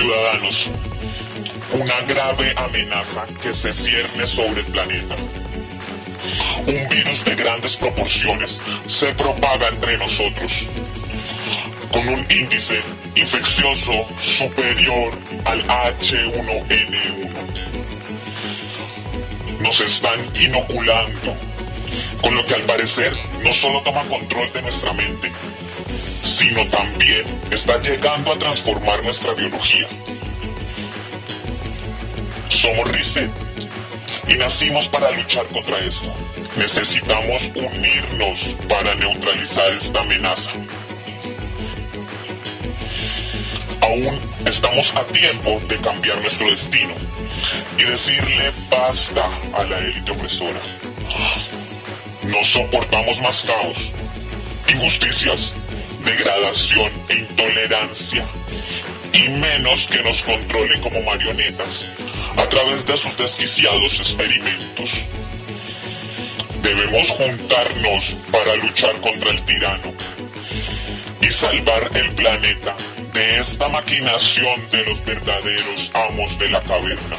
Ciudadanos, una grave amenaza que se cierne sobre el planeta. Un virus de grandes proporciones se propaga entre nosotros, con un índice infeccioso superior al H1N1. Nos están inoculando, con lo que al parecer no solo toma control de nuestra mente, sino también está llegando a transformar nuestra biología. Somos Reset y nacimos para luchar contra esto. Necesitamos unirnos para neutralizar esta amenaza. Aún estamos a tiempo de cambiar nuestro destino y decirle basta a la élite opresora. No soportamos más caos, injusticias, degradación e intolerancia, y menos que nos controlen como marionetas a través de sus desquiciados experimentos. Debemos juntarnos para luchar contra el tirano y salvar el planeta de esta maquinación de los verdaderos amos de la caverna.